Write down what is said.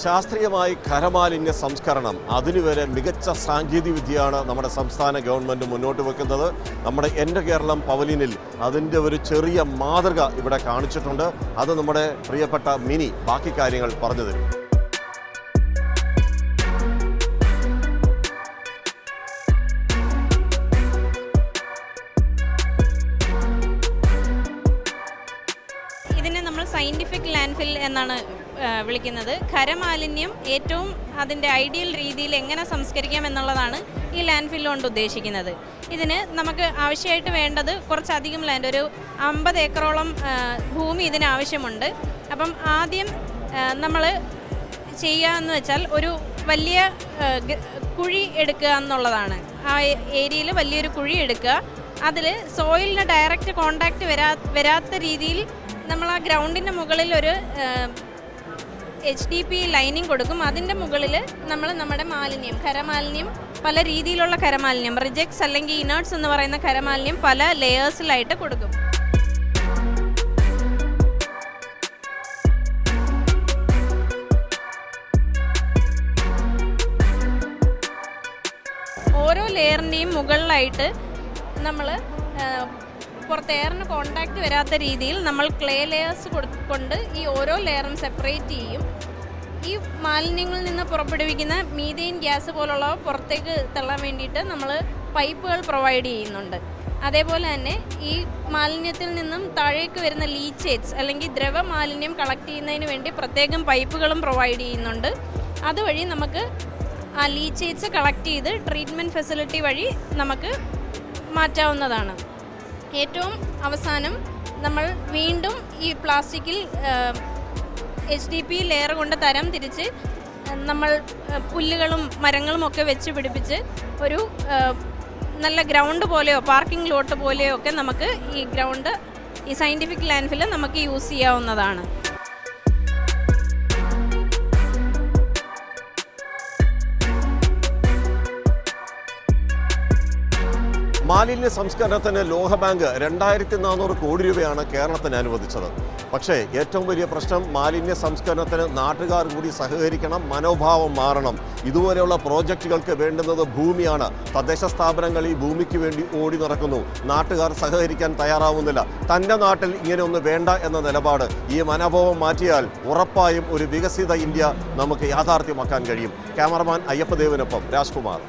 ശാസ്ത്രീയമായി ഖരമാലിന്യ സംസ്കരണം അതിനുവരെ മികച്ച സാങ്കേതികവിദ്യയാണ് നമ്മുടെ സംസ്ഥാന ഗവൺമെൻറ് മുന്നോട്ട് വെക്കുന്നത്. നമ്മുടെ എൻ്റെ കേരളം പവലിയനിൽ അതിൻ്റെ ഒരു ചെറിയ മാതൃക ഇവിടെ കാണിച്ചിട്ടുണ്ട്. അത് നമ്മുടെ പ്രിയപ്പെട്ട മിനി ബാക്കി കാര്യങ്ങൾ പറഞ്ഞു തരും. ഇതിനെ നമ്മൾ സയൻറ്റിഫിക് ലാൻഡ്ഫിൽ എന്നാണ് വിളിക്കുന്നത്. ഖരമാലിന്യം ഏറ്റവും അതിൻ്റെ ഐഡിയൽ രീതിയിൽ എങ്ങനെ സംസ്കരിക്കാം എന്നുള്ളതാണ് ഈ ലാൻഡ്ഫിൽ കൊണ്ട് ഉദ്ദേശിക്കുന്നത്. ഇതിന് നമുക്ക് ആവശ്യമായിട്ട് വേണ്ടത് കുറച്ചധികം ലാൻഡ്, ഒരു 50 ഏക്കറോളം ഭൂമി ഇതിന് ആവശ്യമുണ്ട്. അപ്പം ആദ്യം നമ്മൾ ചെയ്യാന്ന് വെച്ചാൽ ഒരു വലിയ കുഴി എടുക്കുക എന്നുള്ളതാണ്. ആ ഏരിയയിൽ വലിയൊരു കുഴി എടുക്കുക. അതിൽ സോയിലിന് ഡയറക്റ്റ് കോണ്ടാക്റ്റ് വരാത്ത രീതിയിൽ നമ്മൾ ആ ഗ്രൗണ്ടിൻ്റെ മുകളിൽ ഒരു HDP ലൈനിങ് കൊടുക്കും. അതിൻ്റെ മുകളിൽ നമ്മൾ നമ്മുടെ മാലിന്യം, ഖരമാലിന്യം, പല രീതിയിലുള്ള ഖരമാലിന്യം, റിജക്ട്സ് അല്ലെങ്കിൽ ഇനേർട്സ് എന്ന് പറയുന്ന ഖരമാലിന്യം പല ലെയേഴ്സിലായിട്ട് കൊടുക്കും. ഓരോ ലെയറിൻ്റെയും മുകളിലായിട്ട് നമ്മൾ പുറത്ത് എയറിന് കോണ്ടാക്റ്റ് വരാത്ത രീതിയിൽ നമ്മൾ ക്ലേ ലെയേഴ്സ് കൊണ്ട് ഈ ഓരോ ലെയറും സെപ്പറേറ്റ് ചെയ്യും. ഈ മാലിന്യങ്ങളിൽ നിന്ന് പുറപ്പെടുവിക്കുന്ന മീഥെയ്ൻ ഗ്യാസ് പോലുള്ളവ പുറത്തേക്ക് തള്ളാൻ വേണ്ടിയിട്ട് നമ്മൾ പൈപ്പുകൾ പ്രൊവൈഡ് ചെയ്യുന്നുണ്ട്. അതേപോലെ തന്നെ ഈ മാലിന്യത്തിൽ നിന്നും താഴേക്ക് വരുന്ന ലീച്ചേജ് അല്ലെങ്കിൽ ദ്രവ മാലിന്യം കളക്ട് ചെയ്യുന്നതിന് വേണ്ടി പ്രത്യേകം പൈപ്പുകളും പ്രൊവൈഡ് ചെയ്യുന്നുണ്ട്. അതുവഴി നമുക്ക് ആ ലീച്ചേജ് കളക്ട് ചെയ്ത് ട്രീറ്റ്മെൻറ്റ് ഫെസിലിറ്റി വഴി നമുക്ക് മാറ്റാവുന്നതാണ്. ഏറ്റവും അവസാനം നമ്മൾ വീണ്ടും ഈ പ്ലാസ്റ്റിക്കിൽ HDP ലെയർ കൊണ്ട് തരം തിരിച്ച് നമ്മൾ പുല്ലുകളും മരങ്ങളും ഒക്കെ വെച്ച് പിടിപ്പിച്ച് ഒരു നല്ല ഗ്രൗണ്ട് പോലെയോ പാർക്കിംഗ് ലോട്ട് പോലെയോ ഒക്കെ നമുക്ക് ഈ ഗ്രൗണ്ട്, ഈ സയൻറ്റിഫിക് ലാൻഡ്ഫിൽ നമുക്ക് യൂസ് ചെയ്യാവുന്നതാണ്. മാലിന്യ സംസ്കരണത്തിന് ലോകബാങ്ക് 2400 കോടി രൂപയാണ് കേരളത്തിന് അനുവദിച്ചത്. പക്ഷേ ഏറ്റവും വലിയ പ്രശ്നം മാലിന്യ സംസ്കരണത്തിന് നാട്ടുകാർ കൂടി സഹകരിക്കണം, മനോഭാവം മാറണം. ഇതുപോലെയുള്ള പ്രോജക്റ്റുകൾക്ക് വേണ്ടുന്നത് ഭൂമിയാണ്. തദ്ദേശ സ്ഥാപനങ്ങൾ ഈ ഭൂമിക്ക് വേണ്ടി ഓടി നടക്കുന്നു. നാട്ടുകാർ സഹകരിക്കാൻ തയ്യാറാവുന്നില്ല. തൻ്റെ നാട്ടിൽ ഇങ്ങനെയൊന്നും വേണ്ട എന്ന നിലപാട്, ഈ മനോഭാവം മാറ്റിയാൽ ഉറപ്പായും ഒരു വികസിത ഇന്ത്യ നമുക്ക് യാഥാർത്ഥ്യമാക്കാൻ കഴിയും. ക്യാമറമാൻ അയ്യപ്പദേവനൊപ്പം രാജ്കുമാർ.